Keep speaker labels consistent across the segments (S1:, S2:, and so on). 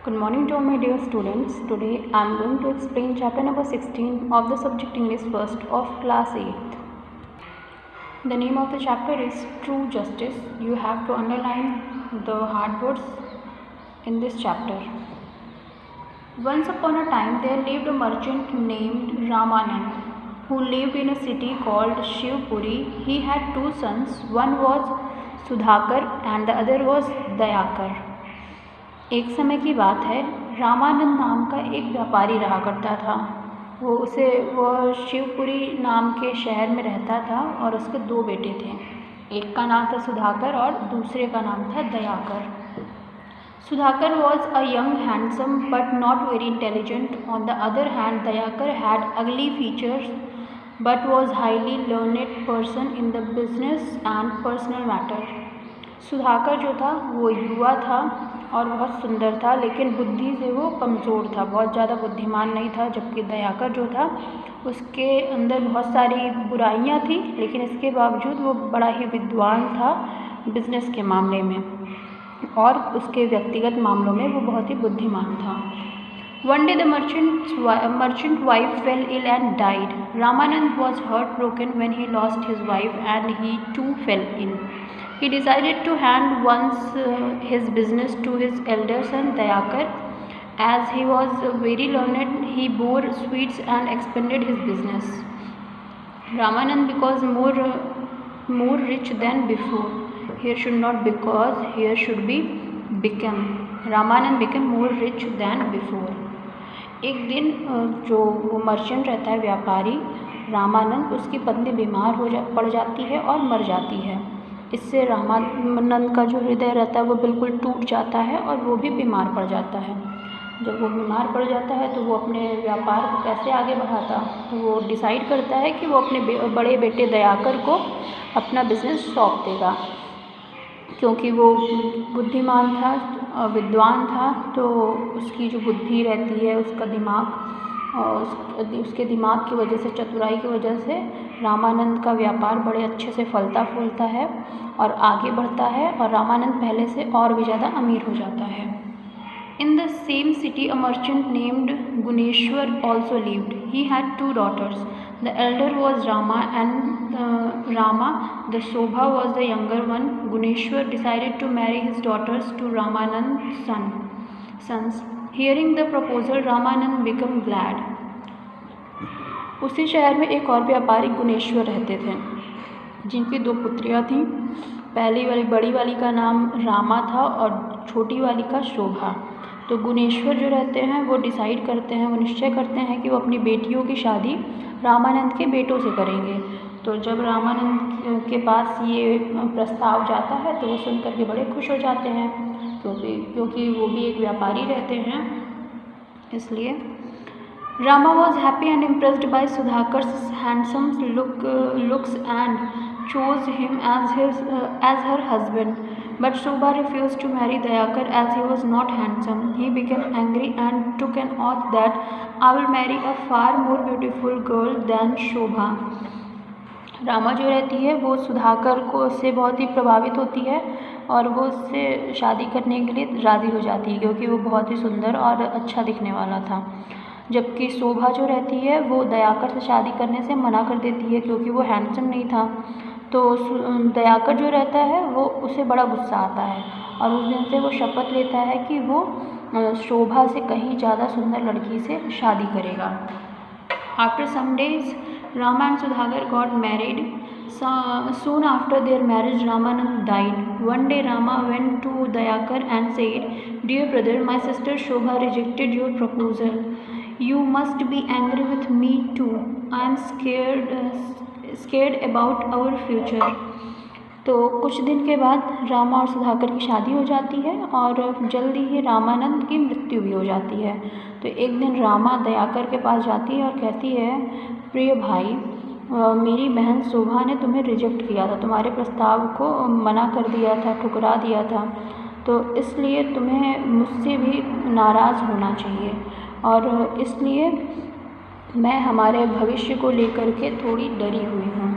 S1: Good morning to all my dear students. Today I am going to explain chapter number 16 of the subject English first of class 8th. The name of the chapter is True Justice. You have to underline the hard words in this chapter. Once upon a time there lived a merchant named Ramanand who lived in a city called Shivpuri. He had two sons. One was Sudhakar and the other was Dayakar. एक समय की बात है, रामानंद नाम का एक व्यापारी रहा करता था। वह शिवपुरी नाम के शहर में रहता था और उसके दो बेटे थे। एक का नाम था सुधाकर और दूसरे का नाम था Dayakar. Sudhakar was a young handsome but not very intelligent. On the other hand Dayakar had ugly features but was highly learned person in the business and personal matter. Sudhakar जो था वो युवा था और बहुत सुंदर था, लेकिन बुद्धि से वो कमज़ोर था, बहुत ज़्यादा बुद्धिमान नहीं था। जबकि दयाकर जो था उसके अंदर बहुत सारी बुराइयां थी, लेकिन इसके बावजूद वो बड़ा ही विद्वान था बिजनेस के मामले में और उसके व्यक्तिगत मामलों में वो बहुत ही बुद्धिमान था। One day the merchant wife fell ill and died. Ramanand was heartbroken when he lost his wife and he too fell ill. He decided to hand once his business to his elder son Dayakar. As he was very learned, he bore sweets and expanded his business. Ramanand because more rich than before. Here should not because, here should be become. Ramanand became more rich than before. एक दिन जो वो merchant रहता है, व्यापारी रामानंद, उसकी पत्नी बीमार पड़ जाती है और मर जाती है। इससे रामानंद का जो हृदय रहता है वो बिल्कुल टूट जाता है और वो भी बीमार पड़ जाता है। जब वो बीमार पड़ जाता है तो वो अपने व्यापार को कैसे आगे बढ़ाता, तो वो डिसाइड करता है कि वो अपने बड़े बेटे दयाकर को अपना बिजनेस सौंप देगा। क्योंकि वो बुद्धिमान था, विद्वान था, तो उसकी जो बुद्धि रहती है, उसका दिमाग, उसके दिमाग की वजह से, चतुराई की वजह से रामानंद का व्यापार बड़े अच्छे से फलता फूलता है और आगे बढ़ता है और रामानंद पहले से और भी ज़्यादा अमीर हो जाता है। In the same city, a merchant named Guneshwar also lived. He had two daughters. The elder was Rama and the Shobha was the younger one. Guneshwar decided to marry his daughters to Ramanand's sons. Hearing the proposal, Ramanand became glad. उसी शहर में एक और व्यापारी गुणेश्वर रहते थे, जिनकी दो पुत्रियां थीं। पहली वाली, बड़ी वाली का नाम रामा था और छोटी वाली का शोभा। तो गुणेश्वर जो रहते हैं वो डिसाइड करते हैं, वो निश्चय करते हैं कि वो अपनी बेटियों की शादी रामानंद के बेटों से करेंगे। तो जब रामानंद के पास ये प्रस्ताव जाता है तो वो सुनकर के बड़े खुश हो जाते हैं, क्योंकि वो भी एक व्यापारी रहते हैं। इसलिए Rama was happy and impressed by Sudhakar's handsome looks and chose him as her husband. But Shobha refused to marry Dayakar as he was not handsome. He became angry and took an oath that I will marry a far more beautiful girl than Shobha. Rama जो रहती है वो सुधाकर को से बहुत ही प्रभावित होती है और वो उससे शादी करने के लिए राज़ी हो जाती है, क्योंकि वो बहुत ही सुंदर और अच्छा दिखने वाला था। जबकि शोभा जो रहती है वो दयाकर से शादी करने से मना कर देती है, क्योंकि वो हैंडसम नहीं था। तो दयाकर जो रहता है वो उसे बड़ा गुस्सा आता है और उस दिन से वो शपथ लेता है कि वो शोभा से कहीं ज़्यादा सुंदर लड़की से शादी करेगा। After some days Rama and Sudhakar got married. Soon after their marriage, Ramanand died. One day Rama went to Dayakar and said, "Dear brother, my sister Shobha rejected your proposal. You must be angry with me too. I am scared about our future." तो कुछ दिन के बाद रामा और सुधाकर की शादी हो जाती है और जल्दी ही रामानंद की मृत्यु भी हो जाती है। तो एक दिन रामा दयाकर के पास जाती है और कहती है, प्रिय भाई, मेरी बहन शोभा ने तुम्हें रिजेक्ट किया था, तुम्हारे प्रस्ताव को मना कर दिया था, ठुकरा दिया था, तो इसलिए तुम्हें मुझसे भी नाराज़ होना चाहिए और इसलिए मैं हमारे भविष्य को लेकर के थोड़ी डरी हुई हूँ।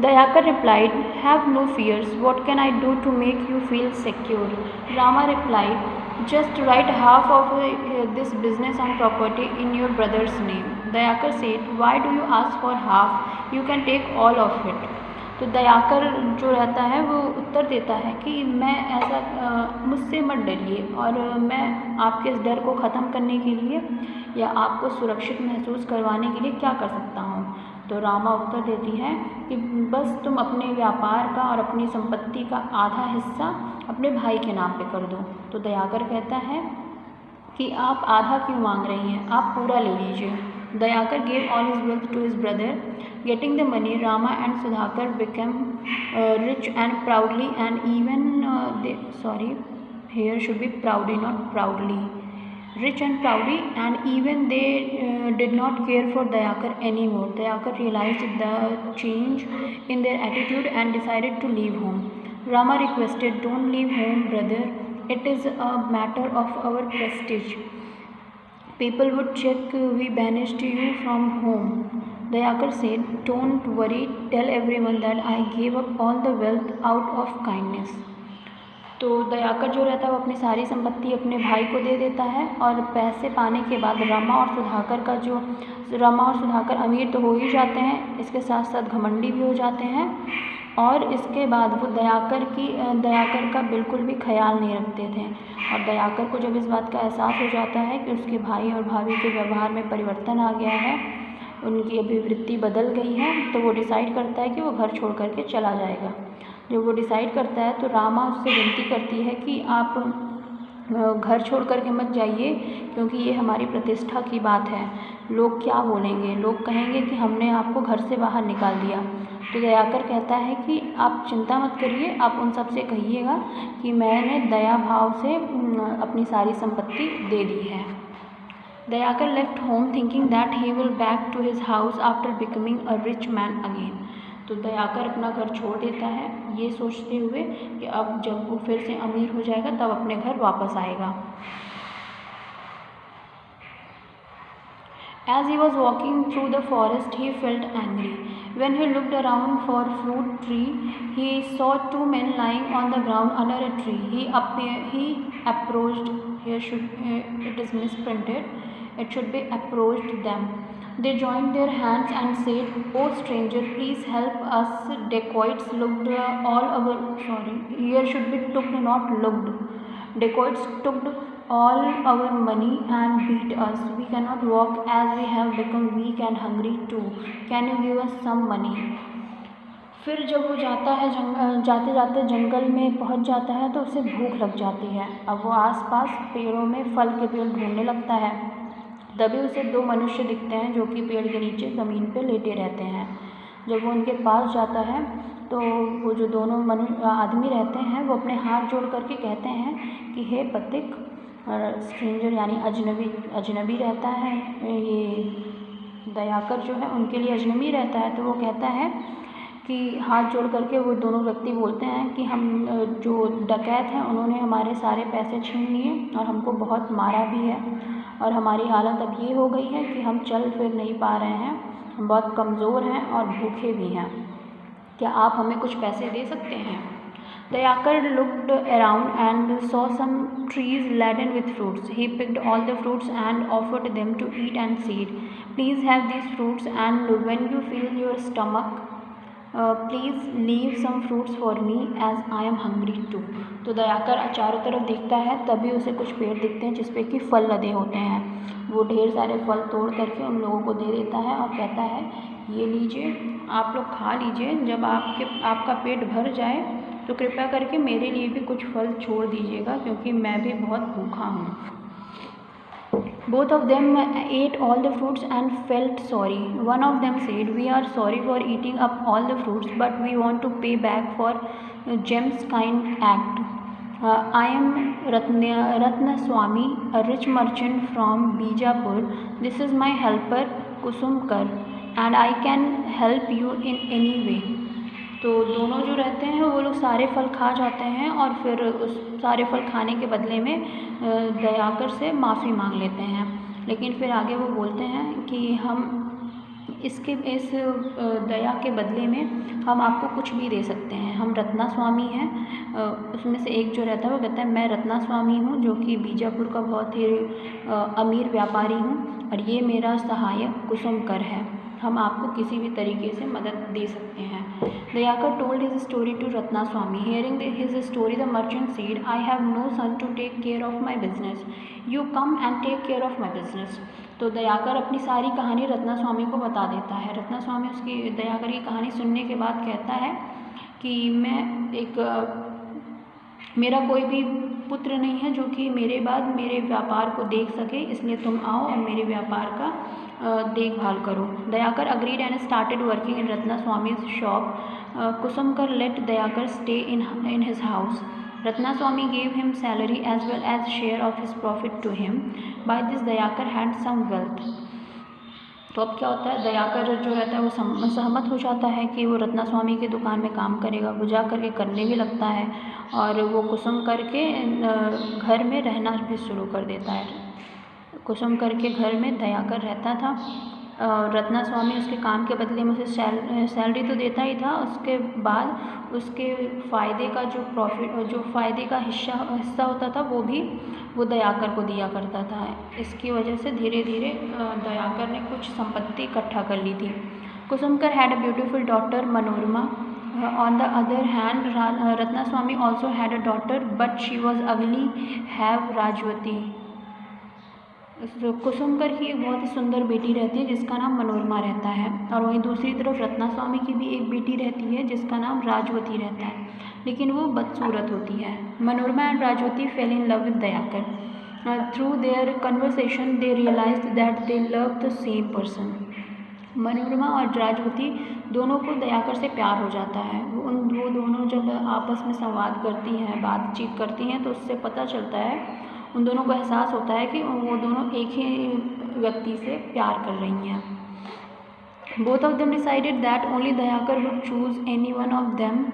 S1: Dayakar replied, "Have no fears. What can I do to make you feel secure?" Rama replied, "Just write half of this business and property in your brother's name." Dayakar said, "Why do you ask for half? You can take all of it." तो दयाकर जो रहता है वो उत्तर देता है कि मैं ऐसा मुझसे मत डरिए और मैं आपके इस डर को ख़त्म करने के लिए या आपको सुरक्षित महसूस करवाने के लिए क्या कर सकता हूँ। तो रामा उत्तर देती है कि बस तुम अपने व्यापार का और अपनी संपत्ति का आधा हिस्सा अपने भाई के नाम पे कर दो। तो दयाकर कहता है कि आप आधा क्यों मांग रही हैं, आप पूरा ले लीजिए। Dayakar gave all his wealth to his brother. Getting the money, Rama and Sudhakar became rich and proudly, and even here should be proudly, not proudly. Rich and proudly, and even they did not care for Dayakar anymore. Dayakar realized the change in their attitude and decided to leave home. Rama requested, "Don't leave home, brother. It is a matter of our prestige. People would check we banished you from home." Dayakar said, "Don't worry, tell everyone that I gave up all the wealth out of kindness." तो दयाकर जो रहता है वो अपनी सारी संपत्ति अपने भाई को दे देता है और पैसे पाने के बाद रामा और सुधाकर अमीर तो हो ही जाते हैं, इसके साथ साथ घमंडी भी हो जाते हैं और इसके बाद वो दयाकर का बिल्कुल भी ख्याल नहीं रखते थे। और दयाकर को जब इस बात का एहसास हो जाता है कि उसके भाई और भाभी के व्यवहार में परिवर्तन आ गया है, उनकी अभिवृत्ति बदल गई है, तो वो डिसाइड करता है कि वो घर छोड़ करके चला जाएगा। जब वो डिसाइड करता है तो रामा उससे विनती करती है कि आप घर छोड़ करके मत जाइए, क्योंकि ये हमारी प्रतिष्ठा की बात है। लोग क्या बोलेंगे, लोग कहेंगे कि हमने आपको घर से बाहर निकाल दिया। तो दयाकर कहता है कि आप चिंता मत करिए, आप उन सब से कहिएगा कि मैंने दया भाव से अपनी सारी संपत्ति दे दी है। Dayakar left home thinking that he will back to his house after becoming a rich man again. तो दयाकर अपना घर छोड़ देता है ये सोचते हुए कि अब जब वो फिर से अमीर हो जाएगा तब अपने घर वापस आएगा। As he was walking through the forest, he felt angry. When he looked around for a fruit tree, he saw two men lying on the ground under a tree. He approached. It is misprinted. It should be approached them. They joined their hands and said, "Oh stranger, please help us. Dacoits looked all our here should be took, not looked. Dacoits took all our money and beat us. We cannot walk as we have become weak and hungry too. Can you give us some money?" फिर जब वो जाते जाते जंगल में पहुंच जाता है तो उसे भूख लग जाती है। अब वो आसपास पेड़ों में फल के पेड़ ढूंढने लगता है। तभी उसे दो मनुष्य दिखते हैं जो कि पेड़ के नीचे ज़मीन पे लेटे रहते हैं। जब वो उनके पास जाता है तो वो जो दोनों आदमी रहते हैं वो अपने हाथ जोड़ करके कहते हैं कि हे पथिक, स्ट्रेंजर यानी अजनबी रहता है, ये दयाकर जो है उनके लिए अजनबी रहता है। तो वो कहता है कि हाथ जोड़ करके वो दोनों व्यक्ति बोलते हैं कि हम जो डकैत हैं उन्होंने हमारे सारे पैसे छीन लिए और हमको बहुत मारा भी है और हमारी हालत अब ये हो गई है कि हम चल फिर नहीं पा रहे हैं, हम बहुत कमज़ोर हैं और भूखे भी हैं। क्या आप हमें कुछ पैसे दे सकते हैं? Dayakar looked around and saw some trees laden with fruits. He picked all the fruits and offered them to eat and said, "Please have these fruits, and when you feel your stomach, please leave some fruits for me as I am hungry too." तो दयाकर चारों तरफ देखता है, तभी उसे कुछ पेड़ दिखते हैं जिसपे कि फल लदे होते हैं। वो ढेर सारे फल तोड़ करके उन लोगों को दे देता है और कहता है, ये लीजिए, आप लोग खा लीजिए, जब आपका पेट भर जाए तो कृपया करके मेरे लिए भी कुछ फल छोड़ दीजिएगा, क्योंकि मैं भी बहुत भूखा हूँ। Both of them ate all the fruits and felt sorry. One of them said, "We are sorry for eating up all the fruits, but we want to pay back for Jem's kind act. I am Ratnaswamy, a rich merchant from Bijapur. This is my helper Kusumkar, and I can help you in any way." तो दोनों जो रहते हैं वो लोग सारे फल खा जाते हैं और फिर उस सारे फल खाने के बदले में दयाकर से माफ़ी मांग लेते हैं। लेकिन फिर आगे वो बोलते हैं कि हम इस दया के बदले में हम आपको कुछ भी दे सकते हैं। हम रत्नास्वामी हैं। उसमें से एक जो रहता है वो कहता है मैं रत्नास्वामी हूँ, जो कि बीजापुर का बहुत ही अमीर व्यापारी हूँ, और ये मेरा सहायक कुसुमकर है। हम आपको किसी भी तरीके से मदद दे सकते हैं। Dayakar told his story to Ratnaswami. Hearing his story the merchant said, I have no son to take care of my business, you come and take care of my business. तो दयाकर अपनी सारी कहानी रत्नास्वामी को बता देता है। रत्नास्वामी उसकी दयाकर की कहानी सुनने के बाद कहता है कि मेरा कोई भी पुत्र नहीं है जो कि मेरे बाद मेरे व्यापार को देख सके, इसलिए तुम आओ और मेरे व्यापार का देखभाल करो। Dayakar agreed and started working in Ratnaswami's shop. Kusumkar let Dayakar stay in his house. Ratnaswamy gave him salary as well as share of his profit to him. By this Dayakar had some wealth. तो अब क्या होता है, दयाकर जो रहता है वो सहमत हो जाता है कि वो रत्नास्वामी की दुकान में काम करेगा। वो जा करके करने भी लगता है और वो कुसुमकर के घर में रहना भी शुरू कर देता है। कुसुमकर के घर में दयाकर रहता था। रत्नास्वामी उसके काम के बदले में उसे सैलरी तो देता ही था, उसके बाद उसके फ़ायदे का जो फ़ायदे का हिस्सा होता था वो दयाकर को दिया करता था। इसकी वजह से धीरे धीरे दयाकर ने कुछ संपत्ति इकट्ठा कर ली थी। Kusumkar had a beautiful daughter Manorama. On the other hand, Ratnaswamy also had a daughter, but she was ugly, have Rajwati. कुसुमकर की एक बहुत ही सुंदर बेटी रहती है जिसका नाम मनोरमा रहता है, और वहीं दूसरी तरफ रत्नास्वामी की भी एक बेटी रहती है जिसका नाम राजवती रहता है, लेकिन वो बदसूरत होती है। Manorama and Rajvati fell in love with Dayakar. Through their conversation they realised that they love the same person. Manorama और राजवती दोनों को दयाकर से प्यार हो जाता है। वो दोनों जब आपस में संवाद करती हैं, बातचीत करती हैं, तो उससे पता चलता है, उन दोनों को एहसास होता है कि वो दोनों एक ही व्यक्ति से प्यार कर रही हैं। Both of them decided that only Dayakar would choose any one of them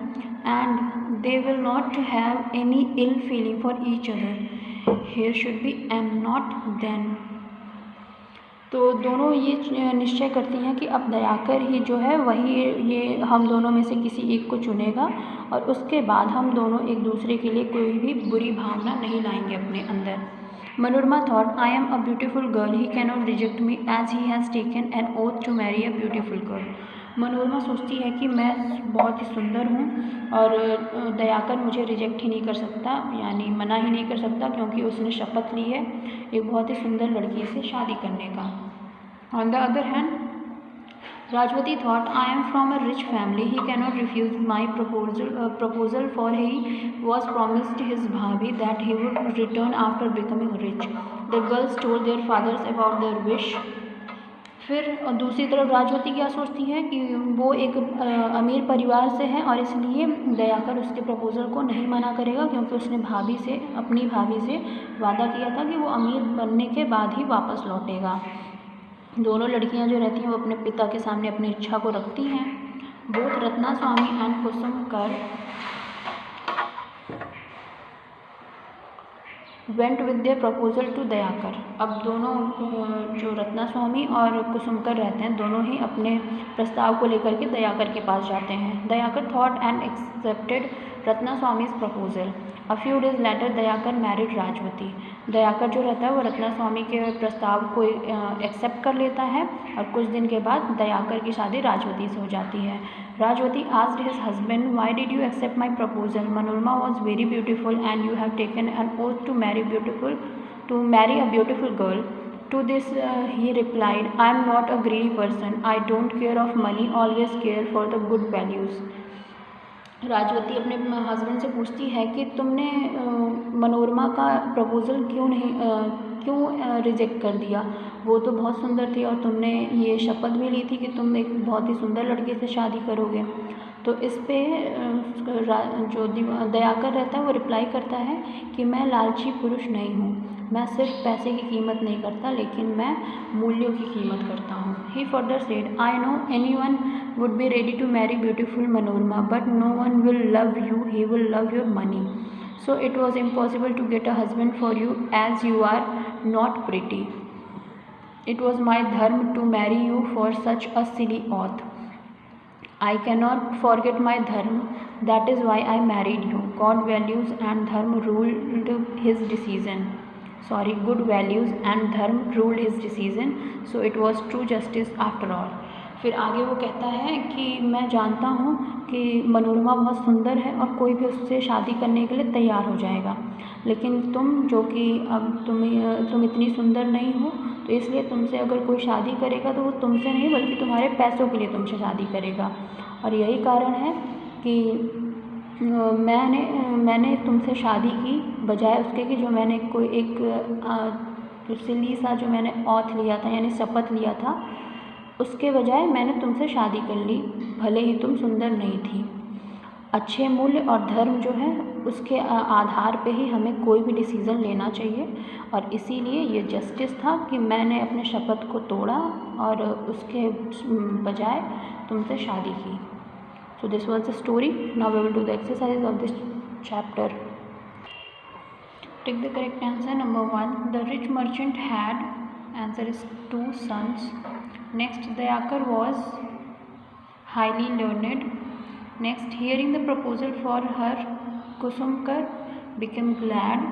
S1: and they will not have any ill feeling for each other. Here should be am not then. तो दोनों ये निश्चय करती हैं कि अब दयाकर ही जो है वही ये हम दोनों में से किसी एक को चुनेगा, और उसके बाद हम दोनों एक दूसरे के लिए कोई भी बुरी भावना नहीं लाएंगे अपने अंदर. Manorama thought, I am a beautiful girl, he can not reject me as he has taken an oath to marry a beautiful girl. Manorama सोचती है कि मैं बहुत ही सुंदर हूँ और दयाकर मुझे रिजेक्ट ही नहीं कर सकता, यानी मना ही नहीं कर सकता, क्योंकि उसने शपथ ली है एक बहुत ही सुंदर लड़की से शादी करने का. On the other hand Rajwati thought, I am from a rich family, he cannot refuse my proposal for he was promised his bhabhi that he would return after becoming rich. The girls told their fathers about their wish. फिर दूसरी तरफ राजवती क्या सोचती है कि वो एक अमीर परिवार से है और इसलिए दयाकर उसके प्रपोज़ल को नहीं मना करेगा, क्योंकि उसने अपनी भाभी से वादा किया था कि वो अमीर बनने के बाद ही वापस लौटेगा. दोनों लड़कियां जो रहती हैं वो अपने पिता के सामने अपनी इच्छा को रखती हैं. Both Ratnaswami and Kusumkar went with their proposal to Dayakar. अब दोनों जो रत्नास्वामी और कुसुमकर रहते हैं दोनों ही अपने प्रस्ताव को लेकर के दयाकर के पास जाते हैं. Dayakar thought and accepted Ratnaswami's proposal. A few days later Dayakar married Rajwati. Dayakar जो रहता है वो रत्नास्वामी के प्रस्ताव को एक्सेप्ट कर लेता है और कुछ दिन के बाद दयाकर की शादी राजवती से हो जाती है. Rajwati asked his husband, why did you accept my proposal? Manorama was very beautiful and you have taken an oath to marry a beautiful girl. To this he replied, I am not a greedy person. I don't care of money, always care for the good values. Rajwati अपने husband से पूछती है कि तुमने मनोरमा का proposal क्यों reject कर दिया. वो तो बहुत सुंदर थी और तुमने ये शपथ भी ली थी कि तुम एक बहुत ही सुंदर लड़के से शादी करोगे. तो इस पे जो दयाकर रहता है वो रिप्लाई करता है कि मैं लालची पुरुष नहीं हूँ, मैं सिर्फ पैसे की कीमत नहीं करता लेकिन मैं मूल्यों की कीमत करता हूँ. He further said, I know anyone would be ready to marry beautiful Manorama, but no one will love you, he will love your money. So it was impossible to get a husband for you as you are not pretty. It was my dharma to marry you for such a silly oath. I cannot forget my dharma, that is why I married you. God values and dharma ruled his decision. Good values and dharma ruled his decision, so it was true justice after all. फिर आगे वो कहता है कि मैं जानता हूँ कि मनोरमा बहुत सुंदर है और कोई भी उससे शादी करने के लिए तैयार हो जाएगा, लेकिन तुम जो कि अब तुम इतनी सुंदर नहीं हो, तो इसलिए तुमसे अगर कोई शादी करेगा तो वो तुमसे नहीं बल्कि तुम्हारे पैसों के लिए तुमसे शादी करेगा। और यही कारण है कि मैंने तुमसे शादी की, बजाय उसके कि जो मैंने कोई एक सिली सा जो मैंने ऑथ लिया था यानी शपथ लिया था, उसके बजाय मैंने तुमसे शादी कर ली, भले ही तुम सुंदर नहीं थी। अच्छे मूल्य और धर्म जो है उसके आधार पे ही हमें कोई भी डिसीज़न लेना चाहिए, और इसीलिए ये जस्टिस था कि मैंने अपने शपथ को तोड़ा और उसके बजाय तुमसे शादी की। So this was the story. Now we will do the exercises of this chapter. Take the correct answer. Number 1. The rich merchant had, answer is 2 sons. Next, Dayakar was highly learned. Next, hearing the proposal for her, Kusumkar became glad.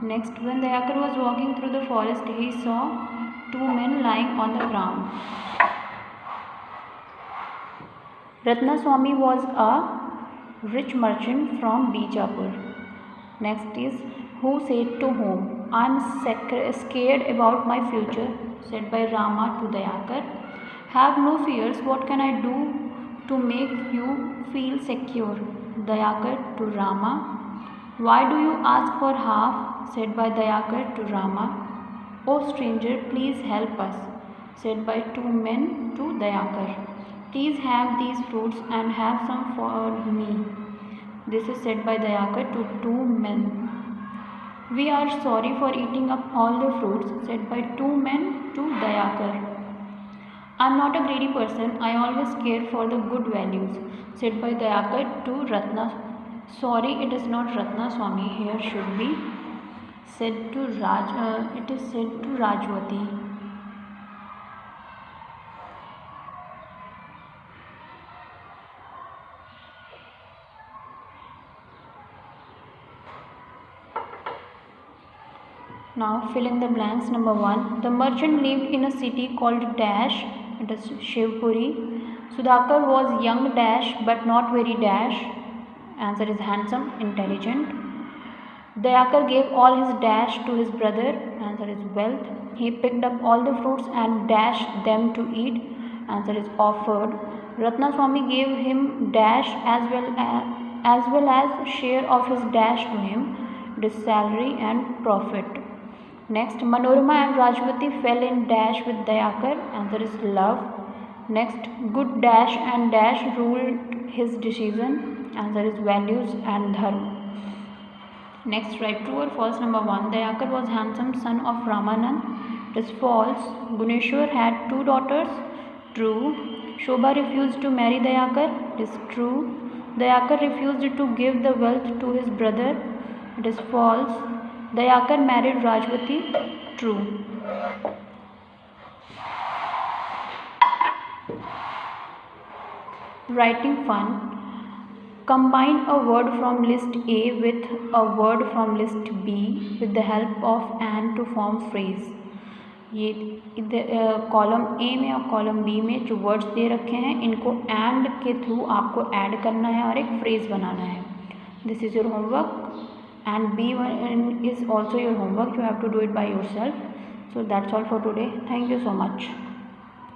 S1: Next, when Dayakar was walking through the forest, he saw 2 men lying on the ground. Ratnaswamy was a rich merchant from Bijapur. Next is, who said to whom? I am scared about my future, said by Rama to Dayakar. Have no fears, what can I do to make you feel secure? Dayakar to Rama. Why do you ask for half? Said by Dayakar to Rama. O stranger, please help us, said by 2 men to Dayakar. Please have these fruits and have some for me. This is said by Dayakar to 2 men. We are sorry for eating up all the fruits, said by 2 men to Dayakar. I am not a greedy person, I always care for the good values, said by Dayakar to Ratna. Sorry, it is not Ratnaswamy, here should be said to it is said to Rajwati. Now fill in the blanks. Number 1. The merchant lived in a city called Dash, it is Shivpuri. Sudhakar was young Dash but not very Dash. Answer is handsome, intelligent. Dayakar gave all his dash to his brother. Answer is wealth. He picked up all the fruits and dashed them to eat. Answer is offered. Ratnaswamy gave him dash as well as share of his dash to him. It is salary and profit. Next, Manorama and Rajwati fell in dash with Dayakar. Answer is love. Next, good dash and dash ruled his decision. Answer is values and dharma. Next, write true or false. Number 1. Dayakar was handsome son of Ramanand. It is false. Guneshwar had 2 daughters. True. Shobha refused to marry Dayakar. It is true. Dayakar refused to give the wealth to his brother. It is false. Dayakar married Rajwati. True. Writing fun. Combine a word from list A with a word from list B with the help of and to form phrase. ये column A में और column B में जो words दे रखे हैं इनको and के through आपको ऐड करना है और एक फ्रेज बनाना है. This is your homework and B1 is also your homework. You have to do it by yourself. So that's all for today. Thank you so much.